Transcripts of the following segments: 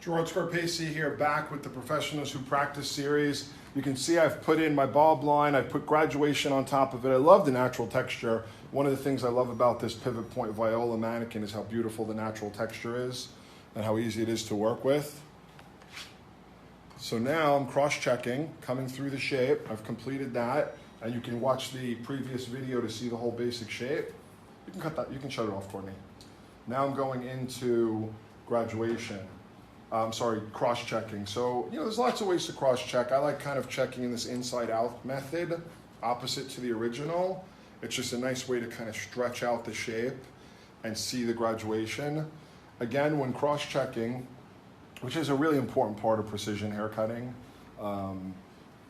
Gerard Scarpaci here, back with the Professionals Who Practice series. You can see I've put in my bob line, I put graduation on top of it. I love the natural texture. One of the things I love about this pivot point viola mannequin is how beautiful the natural texture is and how easy it is to work with. So now I'm cross-checking, coming through the shape. I've completed that, and you can watch the previous video to see the whole basic shape. You can cut that, you can shut it off, Courtney. Now I'm going into graduation. Cross-checking. So, there's lots of ways to cross-check. I like kind of checking in this inside-out method, opposite to the original. It's just a nice way to kind of stretch out the shape and see the graduation. Again, when cross-checking, which is a really important part of precision haircutting,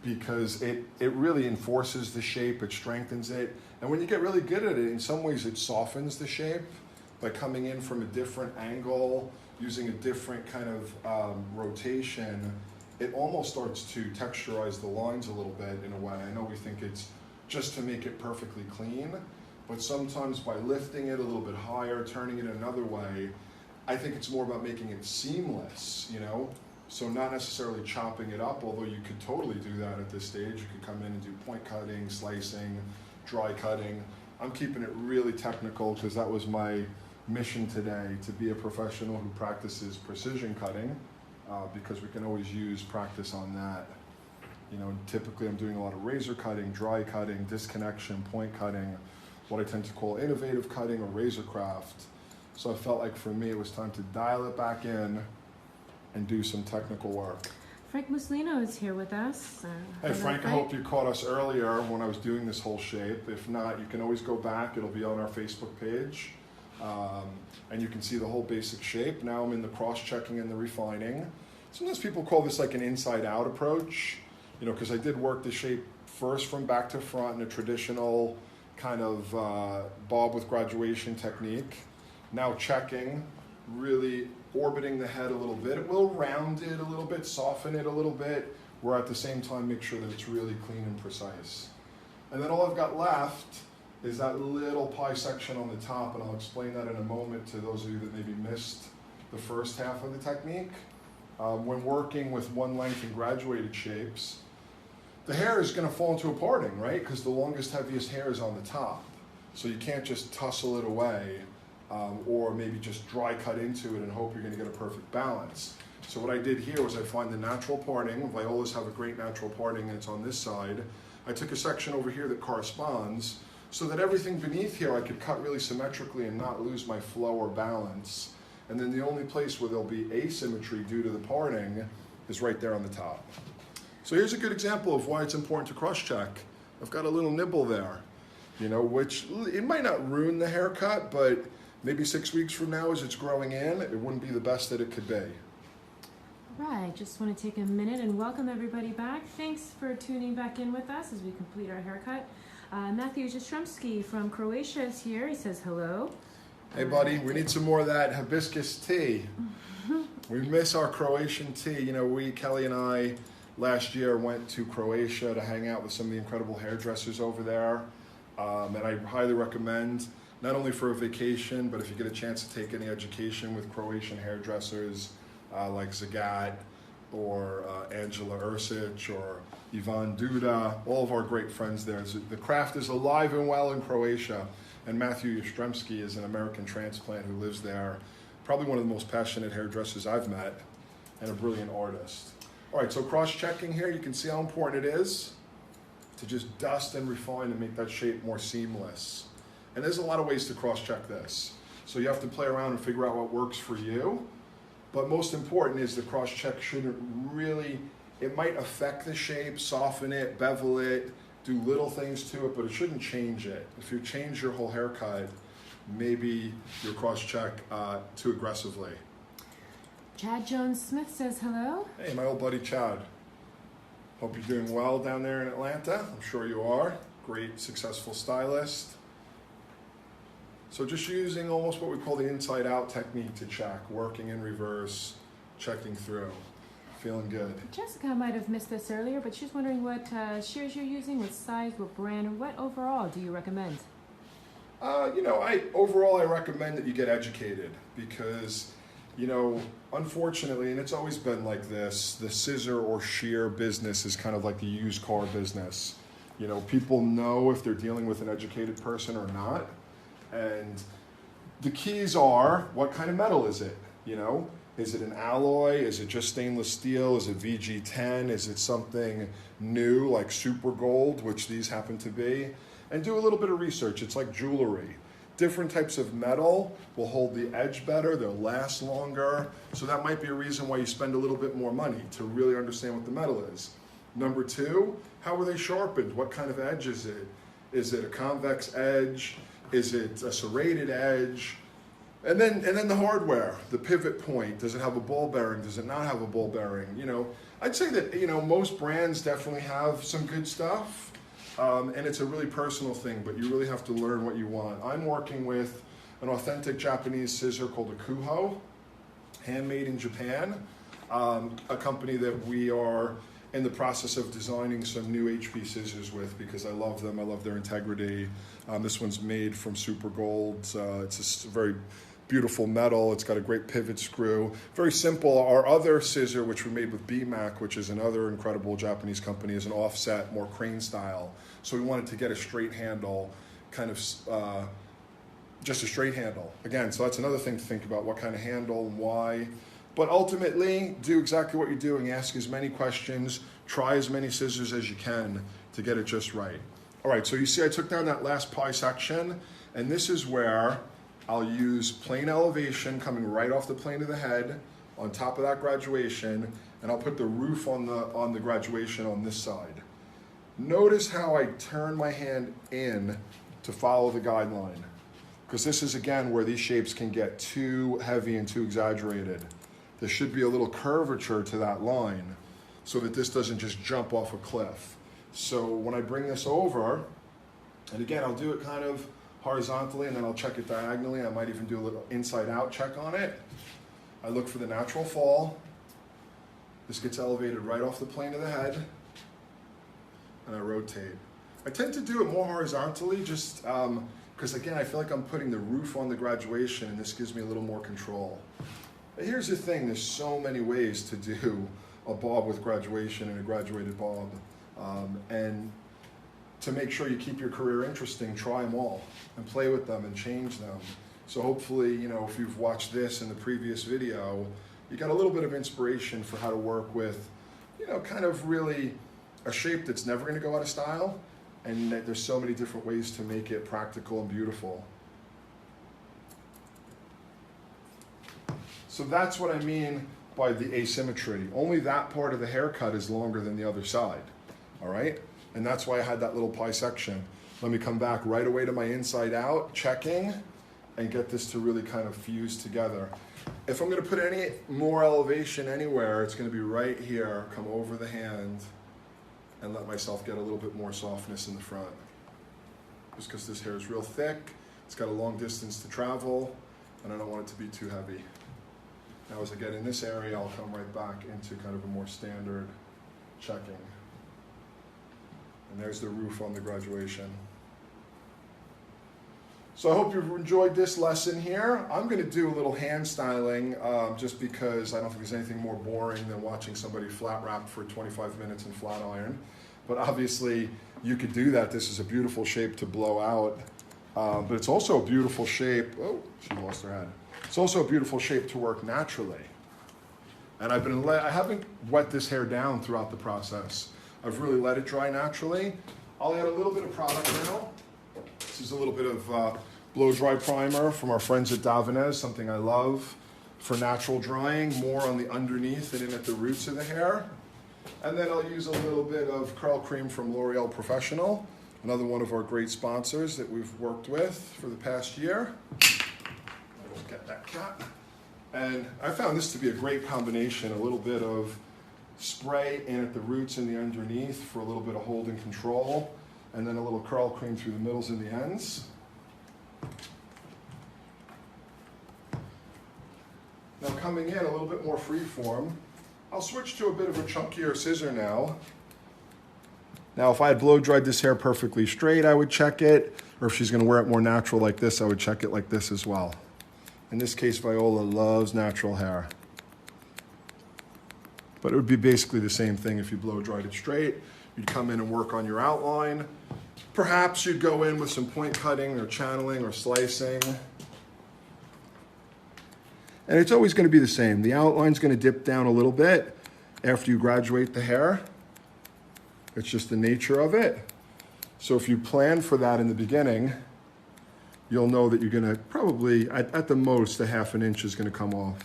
because it really enforces the shape, it strengthens it. And when you get really good at it, in some ways it softens the shape by coming in from a different angle, using a different kind of rotation. It almost starts to texturize the lines a little bit in a way. I know we think it's just to make it perfectly clean, but sometimes by lifting it a little bit higher, turning it another way, I think it's more about making it seamless, So not necessarily chopping it up, although you could totally do that at this stage. You could come in and do point cutting, slicing, dry cutting. I'm keeping it really technical because that was my mission today, to be a professional who practices precision cutting, because we can always use practice on that. Typically I'm doing a lot of razor cutting, dry cutting, disconnection, point cutting, what I tend to call innovative cutting or razor craft. So I felt like for me it was time to dial it back in and do some technical work. Frank Muslino is here with us. Hey Frank, I hope you caught us earlier when I was doing this whole shape. If not, you can always go back. It'll be on our Facebook page. And you can see the whole basic shape. Now I'm in the cross-checking and the refining. Sometimes people call this like an inside-out approach, because I did work the shape first from back to front in a traditional kind of bob with graduation technique. Now checking, really orbiting the head a little bit. It will round it a little bit, soften it a little bit, where at the same time make sure that it's really clean and precise. And then all I've got left is that little pie section on the top, and I'll explain that in a moment to those of you that maybe missed the first half of the technique. When working with one length and graduated shapes, the hair is going to fall into a parting, right? Because the longest, heaviest hair is on the top. So you can't just tussle it away, or maybe just dry cut into it and hope you're going to get a perfect balance. So what I did here was I find the natural parting. Violas have a great natural parting, and it's on this side. I took a section over here that corresponds, so that everything beneath here I could cut really symmetrically and not lose my flow or balance. And then the only place where there'll be asymmetry due to the parting is right there on the top. So here's a good example of why it's important to cross-check. I've got a little nibble there, which it might not ruin the haircut, but maybe 6 weeks from now as it's growing in, it wouldn't be the best that it could be. Right, just want to take a minute and welcome everybody back. Thanks for tuning back in with us as we complete our haircut. Matthew Jastrzemski from Croatia is here. He says hello. Hey buddy, we need some more of that hibiscus tea. We miss our Croatian tea. Kelly and I last year went to Croatia to hang out with some of the incredible hairdressers over there. And I highly recommend, not only for a vacation, but if you get a chance to take any education with Croatian hairdressers like Zagat or Angela Ursic or Ivan Duda, all of our great friends there. The craft is alive and well in Croatia, and Matthew Jastrzemski is an American transplant who lives there, probably one of the most passionate hairdressers I've met, and a brilliant artist. All right, so cross-checking here, you can see how important it is to just dust and refine and make that shape more seamless. And there's a lot of ways to cross-check this. So you have to play around and figure out what works for you. But most important is the cross-check shouldn't really, it might affect the shape, soften it, bevel it, do little things to it, but it shouldn't change it. If you change your whole haircut, maybe you cross-check too aggressively. Chad Jones-Smith says hello. Hey, my old buddy Chad. Hope you're doing well down there in Atlanta. I'm sure you are. Great, successful stylist. So just using almost what we call the inside-out technique to check, working in reverse, checking through, feeling good. Jessica might have missed this earlier, but she's wondering what shears you're using, what size, what brand, and what overall do you recommend? Overall I recommend that you get educated because You know, unfortunately, and it's always been like this, the scissor or shear business is kind of like the used car business. You know, people know if they're dealing with an educated person or not. And the keys are, what kind of metal is it? You know, is it an alloy? Is it just stainless steel? Is it VG10? Is it something new like super gold, which these happen to be? And do a little bit of research. It's like jewelry. Different types of metal will hold the edge better, they'll last longer. So that might be a reason why you spend a little bit more money to really understand what the metal is. Number two, how are they sharpened? What kind of edge is it? Is it a convex edge? Is it a serrated edge? And then the hardware, the pivot point. Does it have a ball bearing? Does it not have a ball bearing? You know, I'd say that, you know, most brands definitely have some good stuff. And it's a really personal thing, but you really have to learn what you want. I'm working with an authentic Japanese scissor called a Kuho, handmade in Japan, a company that we are in the process of designing some new HP scissors with because I love them. I love their integrity. This one's made from super gold. It's a very beautiful metal. It's got a great pivot screw. Very simple. Our other scissor, which we made with BMAC, which is another incredible Japanese company, is an offset, more crane style. So we wanted to get a straight handle, kind of just a straight handle. Again, so that's another thing to think about, what kind of handle and why. But ultimately, do exactly what you're doing. Ask as many questions. Try as many scissors as you can to get it just right. All right, so you see I took down that last pie section, and this is where I'll use plane elevation coming right off the plane of the head on top of that graduation, and I'll put the roof on the graduation on this side. Notice how I turn my hand in to follow the guideline, because this is, again, where these shapes can get too heavy and too exaggerated. There should be a little curvature to that line so that this doesn't just jump off a cliff. So when I bring this over, and again, I'll do it kind of horizontally and then I'll check it diagonally. I might even do a little inside out check on it. I look for the natural fall. This gets elevated right off the plane of the head, and I rotate. I tend to do it more horizontally just because, again, I feel like I'm putting the roof on the graduation and this gives me a little more control. But here's the thing, there's so many ways to do a bob with graduation and a graduated bob. And to make sure you keep your career interesting, try them all and play with them and change them. So hopefully, you know, if you've watched this in the previous video, you got a little bit of inspiration for how to work with, you know, kind of really a shape that's never going to go out of style, and that there's so many different ways to make it practical and beautiful. So that's what I mean by the asymmetry. Only that part of the haircut is longer than the other side, all right? And that's why I had that little pie section. Let me come back right away to my inside out, checking, and get this to really kind of fuse together. If I'm gonna put any more elevation anywhere, it's gonna be right here, come over the hand, and let myself get a little bit more softness in the front. Just because this hair is real thick, it's got a long distance to travel, and I don't want it to be too heavy. Now as I get in this area, I'll come right back into kind of a more standard checking. And there's the roof on the graduation. So I hope you've enjoyed this lesson here. I'm going to do a little hand styling just because I don't think there's anything more boring than watching somebody flat wrap for 25 minutes in flat iron. But obviously you could do that. This is a beautiful shape to blow out. But it's also a beautiful shape. Oh, she lost her head. It's also a beautiful shape to work naturally. And I haven't wet this hair down throughout the process. I've really let it dry naturally. I'll add a little bit of product now. This is a little bit of blow dry primer from our friends at Davines, something I love for natural drying, more on the underneath than in at the roots of the hair. And then I'll use a little bit of curl cream from L'Oreal Professional, another one of our great sponsors that we've worked with for the past year. I will get that cat. And I found this to be a great combination, a little bit of spray in at the roots and the underneath for a little bit of hold and control, and then a little curl cream through the middles and the ends. Now coming in a little bit more freeform, I'll switch to a bit of a chunkier scissor now. Now if I had blow dried this hair perfectly straight, I would check it, or if she's going to wear it more natural like this, I would check it like this as well. In this case, Viola loves natural hair. But it would be basically the same thing if you blow dried it straight. You'd come in and work on your outline. Perhaps you'd go in with some point cutting or channeling or slicing. And it's always going to be the same. The outline's going to dip down a little bit after you graduate the hair. It's just the nature of it. So if you plan for that in the beginning, you'll know that you're going to probably, at the most, a ½ an inch is going to come off.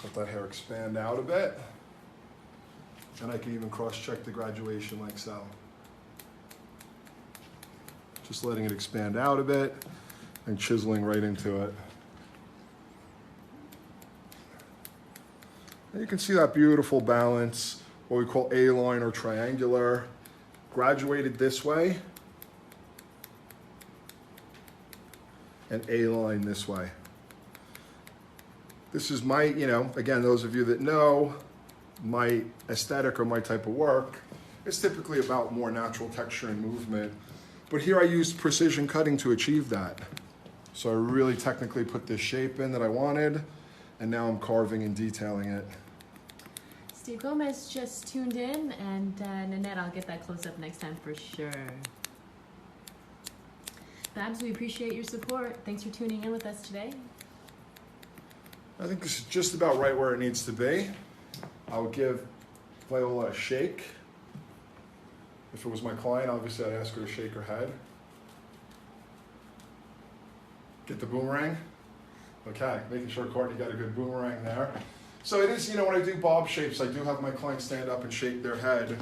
Let that hair expand out a bit. And I can even cross-check the graduation like so. Just letting it expand out a bit and chiseling right into it. And you can see that beautiful balance, what we call A-line or triangular, graduated this way, and A-line this way. This is my, again, those of you that know, my aesthetic or my type of work, it's typically about more natural texture and movement. But here I used precision cutting to achieve that. So I really technically put this shape in that I wanted, and now I'm carving and detailing it. Steve Gomez just tuned in, and Nanette, I'll get that close up next time for sure. Babs, we appreciate your support. Thanks for tuning in with us today. I think this is just about right where it needs to be. I'll give Viola a shake. If it was my client, obviously I'd ask her to shake her head. Get the boomerang. Okay, making sure Courtney got a good boomerang there. So it is, when I do bob shapes, I do have my clients stand up and shake their head,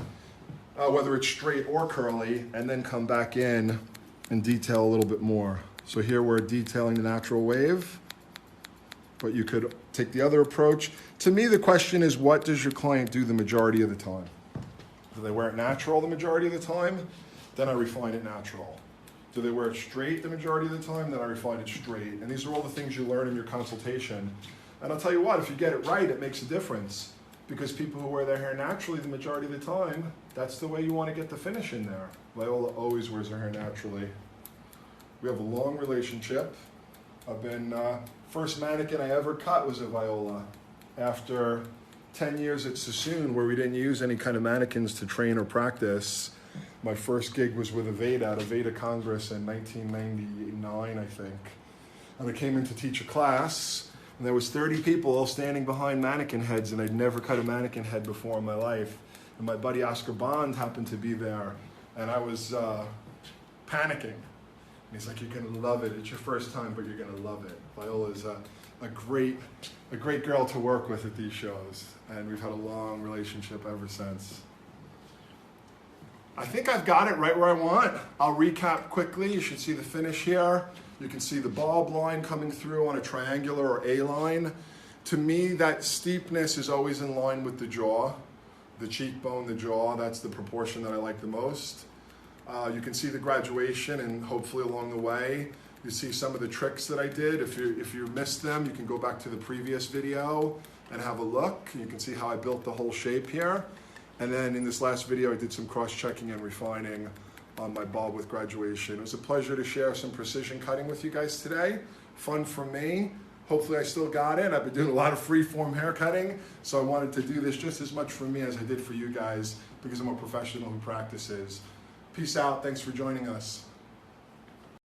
whether it's straight or curly, and then come back in and detail a little bit more. So here we're detailing the natural wave, but you could take the other approach. To me, the question is, what does your client do the majority of the time? Do they wear it natural the majority of the time? Then I refine it natural. Do they wear it straight the majority of the time? Then I refine it straight. And these are all the things you learn in your consultation. And I'll tell you what, if you get it right, it makes a difference. Because people who wear their hair naturally the majority of the time, that's the way you want to get the finish in there. Viola always wears her hair naturally. We have a long relationship. I've been, first mannequin I ever cut was a Viola. After 10 years at Sassoon, where we didn't use any kind of mannequins to train or practice, my first gig was with Aveda at Aveda Congress in 1999, I think. And I came in to teach a class, and there was 30 people all standing behind mannequin heads, and I'd never cut a mannequin head before in my life. And my buddy Oscar Bond happened to be there, and I was panicking. And he's like, "You're gonna love it. It's your first time, but you're gonna love it." Viola's a great girl to work with at these shows, and we've had a long relationship ever since. I think I've got it right where I want. I'll recap quickly. You should see the finish here. You can see the bulb line coming through on a triangular or A line. To me, that steepness is always in line with the jaw, the cheekbone, the jaw. That's the proportion that I like the most. You can see the graduation, and hopefully along the way, you see some of the tricks that I did. If you missed them, you can go back to the previous video and have a look. You can see how I built the whole shape here. And then in this last video, I did some cross-checking and refining on my bulb with graduation. It was a pleasure to share some precision cutting with you guys today. Fun for me. Hopefully I still got it. I've been doing a lot of free-form hair cutting, so I wanted to do this just as much for me as I did for you guys, because I'm a professional who practices. Peace out. Thanks for joining us.